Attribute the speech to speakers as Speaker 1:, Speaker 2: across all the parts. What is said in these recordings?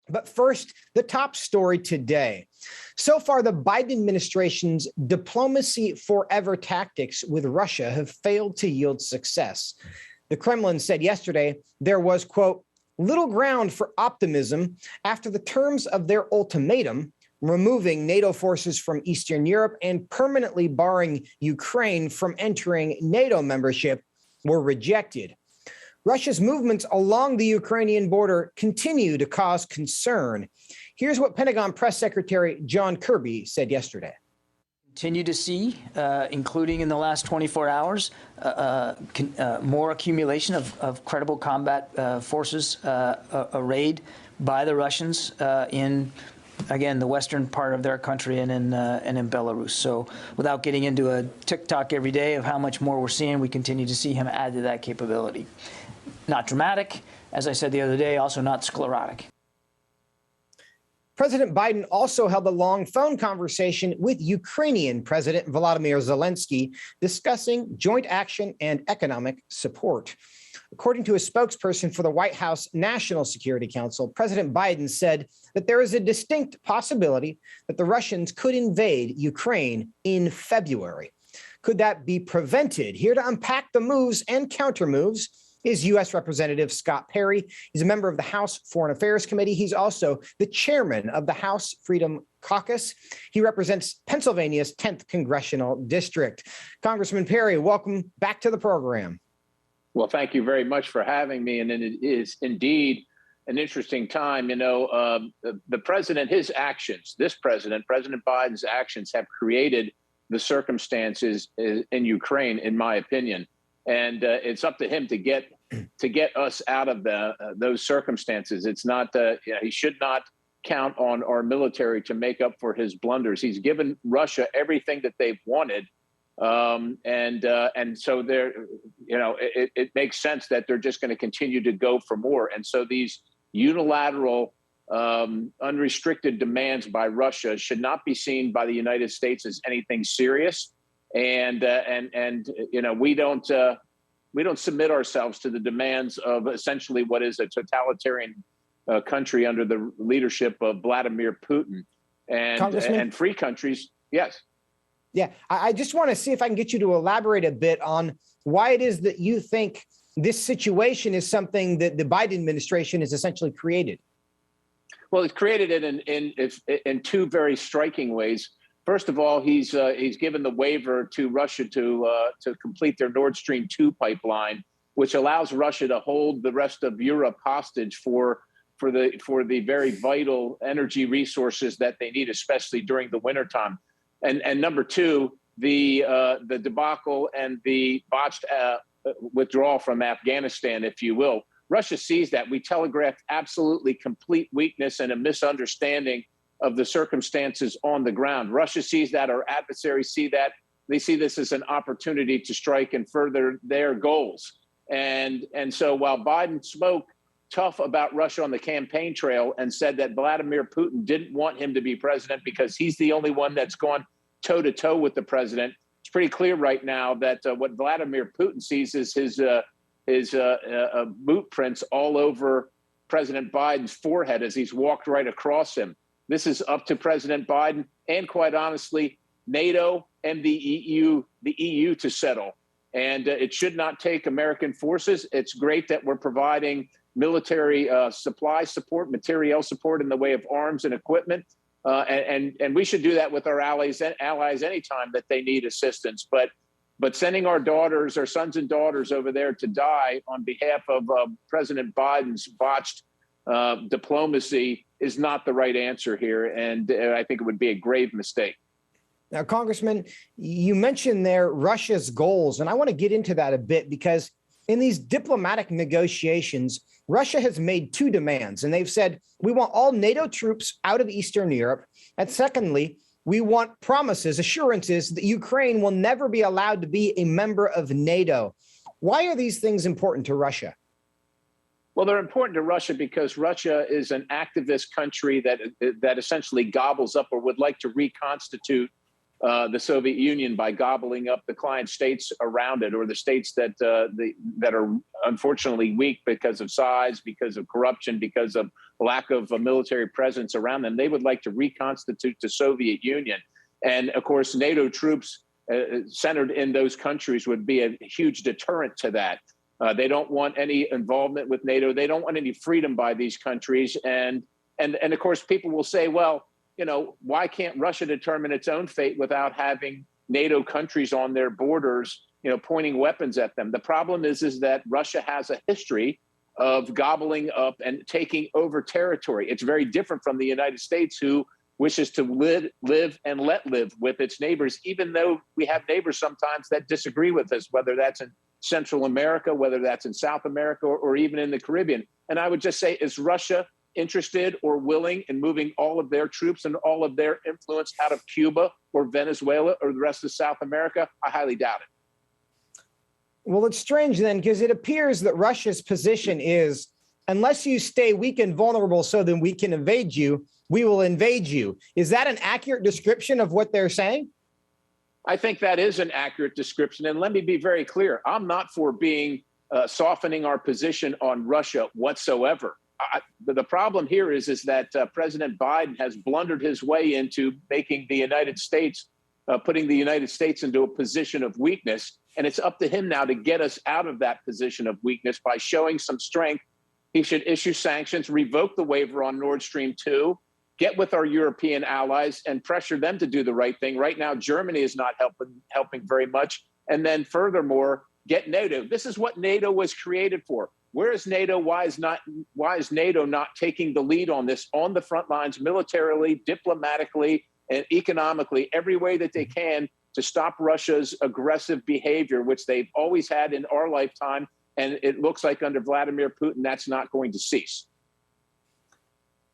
Speaker 1: But first, the top story today. So far, the Biden administration's diplomacy forever tactics with Russia have failed to yield success. The Kremlin said yesterday there was, quote, little ground for optimism after the terms of their ultimatum, removing NATO forces from Eastern Europe and permanently barring Ukraine from entering NATO membership, were rejected. Russia's movements along the Ukrainian border continue to cause concern. Here's what Pentagon Press Secretary John Kirby said yesterday.
Speaker 2: Continue to see, including in the last 24 hours, more accumulation of credible combat forces arrayed by the Russians in, again, the western part of their country and in Belarus. So without getting into a tick-tock every day of how much more we're seeing, we continue to see him add to that capability. Not dramatic, as I said the other day, also not sclerotic.
Speaker 1: President Biden also held a long phone conversation with Ukrainian President Volodymyr Zelensky, discussing joint action and economic support. According to a spokesperson for the White House National Security Council, President Biden said that there is a distinct possibility that the Russians could invade Ukraine in February. Could that be prevented? Here to unpack the moves and countermoves is U.S. Representative Scott Perry. He's a member of the House Foreign Affairs Committee. He's also the chairman of the House Freedom Caucus. He represents Pennsylvania's 10th Congressional District. Congressman Perry, welcome back to the program.
Speaker 3: Well, thank you very much for having me. And it is indeed an interesting time. You know, the president, his actions, President Biden's actions have created the circumstances in Ukraine, in my opinion. And it's up to him to get us out of those circumstances. It's not he should not count on our military to make up for his blunders. He's given Russia everything that they've wanted, and so there, you know, it makes sense that they're just going to continue to go for more. And so these unilateral, unrestricted demands by Russia should not be seen by the United States as anything serious. And you know, we don't submit ourselves to the demands of essentially what is a totalitarian country under the leadership of Vladimir Putin and free countries. Yes.
Speaker 1: Yeah, I just want to see if I can get you to elaborate a bit on why it is that you think this situation is something that the Biden administration has essentially created.
Speaker 3: Well, it's created it in two very striking ways. First of all, he's given the waiver to Russia to complete their Nord Stream 2 pipeline, which allows Russia to hold the rest of Europe hostage for the very vital energy resources that they need, especially during the wintertime. And number two, the debacle and the botched withdrawal from Afghanistan, if you will. Russia sees that. We telegraphed absolutely complete weakness and a misunderstanding of the circumstances on the ground. Russia sees that, our adversaries see that. They see this as an opportunity to strike and further their goals. And so while Biden spoke tough about Russia on the campaign trail and said that Vladimir Putin didn't want him to be president because he's the only one that's gone toe-to-toe with the president, it's pretty clear right now that what Vladimir Putin sees is his boot prints all over President Biden's forehead as he's walked right across him. This is up to President Biden and, quite honestly, NATO and the EU to settle. And it should not take American forces. It's great that we're providing military supply support, materiel support in the way of arms and equipment. And we should do that with our allies anytime that they need assistance. But sending our sons and daughters over there to die on behalf of President Biden's botched diplomacy is not the right answer here. And I think it would be a grave mistake.
Speaker 1: Now, Congressman, you mentioned there Russia's goals, and I want to get into that a bit because in these diplomatic negotiations, Russia has made two demands, and they've said, we want all NATO troops out of Eastern Europe. And secondly, we want promises, assurances that Ukraine will never be allowed to be a member of NATO. Why are these things important to Russia?
Speaker 3: Well, they're important to Russia because Russia is an activist country that essentially gobbles up or would like to reconstitute the Soviet Union by gobbling up the client states around it, or the states that that are unfortunately weak because of size, because of corruption, because of lack of a military presence around them. They would like to reconstitute the Soviet Union. And of course, NATO troops centered in those countries would be a huge deterrent to that. They don't want any involvement with NATO. They don't want any freedom by these countries. And of course, people will say, well, you know, why can't Russia determine its own fate without having NATO countries on their borders, you know, pointing weapons at them? The problem is that Russia has a history of gobbling up and taking over territory. It's very different from the United States, who wishes to live and let live with its neighbors, even though we have neighbors sometimes that disagree with us, whether that's in Central America, whether that's in South America, or even in the Caribbean. And I would just say, is Russia interested or willing in moving all of their troops and all of their influence out of Cuba or Venezuela or the rest of South America? I highly doubt it.
Speaker 1: Well, it's strange then, because it appears that Russia's position is, unless you stay weak and vulnerable so then we can invade you, we will invade you. Is that an accurate description of what they're saying?
Speaker 3: I think that is an accurate description. And let me be very clear. I'm not for softening our position on Russia whatsoever. The problem here is that President Biden has blundered his way into making the United States, putting the United States into a position of weakness. And it's up to him now to get us out of that position of weakness by showing some strength. He should issue sanctions, revoke the waiver on Nord Stream 2, get with our European allies and pressure them to do the right thing. Right now, Germany is not helping very much. And then furthermore, get NATO. This is what NATO was created for. Where is NATO? Why is NATO not taking the lead on this, on the front lines, militarily, diplomatically, and economically, every way that they can to stop Russia's aggressive behavior, which they've always had in our lifetime. And it looks like under Vladimir Putin, that's not going to cease.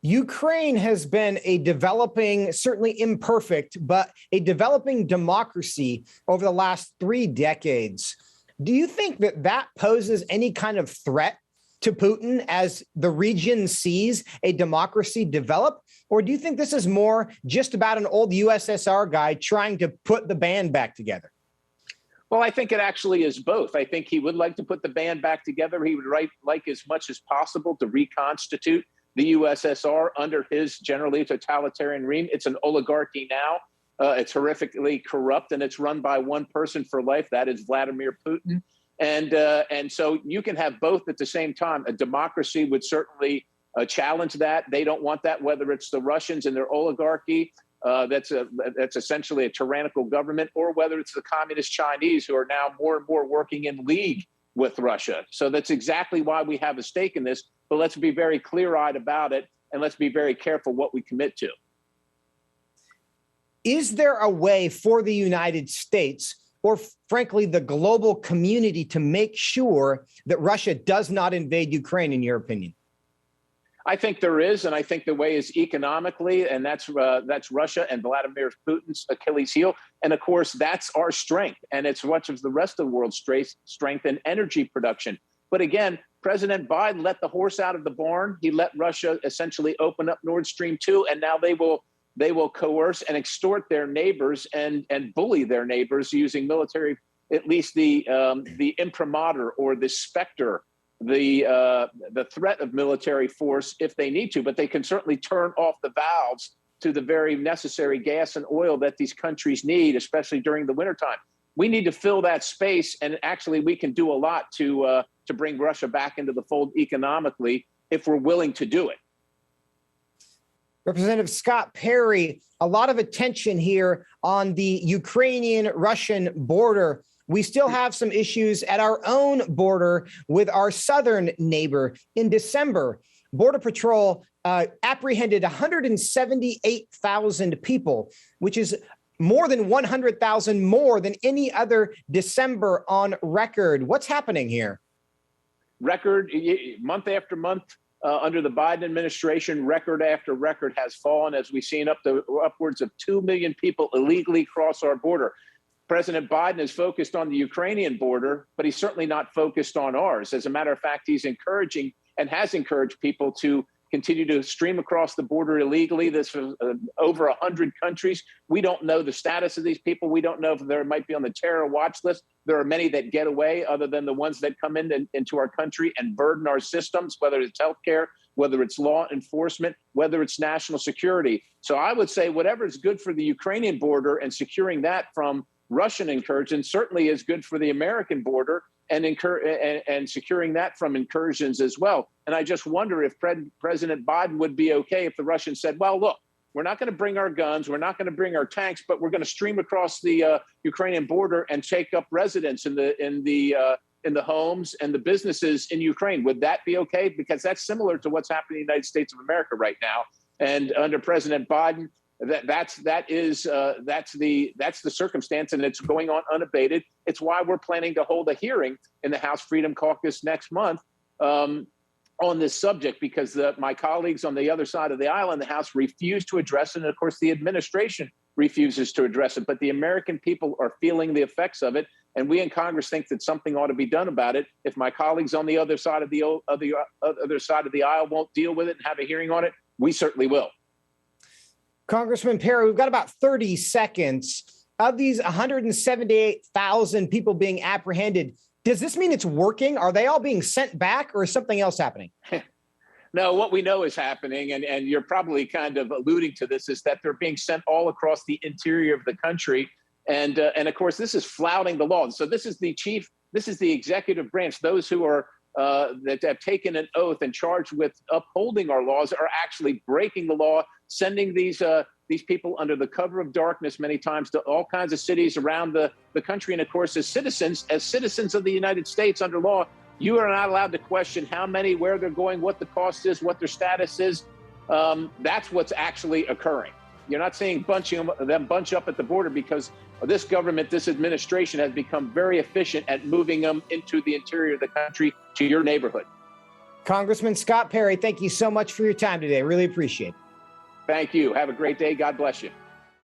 Speaker 1: Ukraine has been a developing, certainly imperfect, but a developing democracy over the last 3 decades. Do you think that that poses any kind of threat to Putin as the region sees a democracy develop? Or do you think this is more just about an old USSR guy trying to put the band back together?
Speaker 3: Well, I think it actually is both. I think he would like to put the band back together. He would like as much as possible to reconstitute the USSR under his generally totalitarian regime. It's an oligarchy now. It's horrifically corrupt, and it's run by one person for life. That is Vladimir Putin. And so you can have both at the same time. A democracy would certainly challenge that. They don't want that, whether it's the Russians and their oligarchy, that's essentially a tyrannical government, or whether it's the communist Chinese, who are now more and more working in league with Russia. So that's exactly why we have a stake in this. But let's be very clear-eyed about it, and let's be very careful what we commit to.
Speaker 1: Is there a way for the United States, or frankly, the global community, to make sure that Russia does not invade Ukraine, in your opinion?
Speaker 3: I think there is, and I think the way is economically, and that's Russia and Vladimir Putin's Achilles heel. And of course, that's our strength, and it's much of the rest of the world's strength in energy production. But again, President Biden let the horse out of the barn. He let Russia essentially open up Nord Stream 2, and now they will coerce and extort their neighbors and bully their neighbors using military, at least the imprimatur or the specter, the threat of military force if they need to. But they can certainly turn off the valves to the very necessary gas and oil that these countries need, especially during the wintertime. We need to fill that space, and actually we can do a lot to bring Russia back into the fold economically if we're willing to do it.
Speaker 1: Representative Scott Perry, a lot of attention here on the Ukrainian-Russian border. We still have some issues at our own border with our southern neighbor. In December, Border Patrol apprehended 178,000 people, which is more than 100,000 more than any other December on record. What's happening here? Record
Speaker 3: month after month. Under the Biden administration, record after record has fallen, as we've seen upwards of 2 million people illegally cross our border. President Biden is focused on the Ukrainian border, but he's certainly not focused on ours. As a matter of fact, he's encouraging and has encouraged people to continue to stream across the border illegally. This was over 100 countries. We don't know the status of these people. We don't know if they might be on the terror watch list. There are many that get away other than the ones that come into our country and burden our systems, whether it's healthcare, whether it's law enforcement, whether it's national security. So I would say whatever is good for the Ukrainian border and securing that from Russian incursions certainly is good for the American border and securing that from incursions as well. And I just wonder if President Biden would be okay if the Russians said, well, look, we're not going to bring our guns, we're not going to bring our tanks, but we're going to stream across the Ukrainian border and take up residence in the homes and the businesses in Ukraine. Would that be okay? Because that's similar to what's happening in the United States of America right now. And under President Biden, that's the circumstance, and it's going on unabated. It's why we're planning to hold a hearing in the House Freedom Caucus next month on this subject, because my colleagues on the other side of the aisle in the House refuse to address it, and of course the administration refuses to address it. But the American people are feeling the effects of it, and we in Congress think that something ought to be done about it. If my colleagues on the other side of the other side of the aisle won't deal with it and have a hearing on it, we certainly will.
Speaker 1: Congressman Perry, we've got about 30 seconds. Of these 178,000 people being apprehended, does this mean it's working? Are they all being sent back, or is something else happening?
Speaker 3: No, what we know is happening, and you're probably kind of alluding to this, is that they're being sent all across the interior of the country. And of course, this is flouting the law. So this is the executive branch. Those who are that have taken an oath and charged with upholding our laws are actually breaking the law, sending these people under the cover of darkness many times to all kinds of cities around the country. And of course, as citizens of the United States under law, you are not allowed to question how many, where they're going, what the cost is, what their status is. That's what's actually occurring. You're not seeing them bunch up at the border, because this government, this administration has become very efficient at moving them into the interior of the country to your neighborhood.
Speaker 1: Congressman Scott Perry, thank you so much for your time today. I really appreciate it.
Speaker 3: Thank you. Have a great day. God bless you.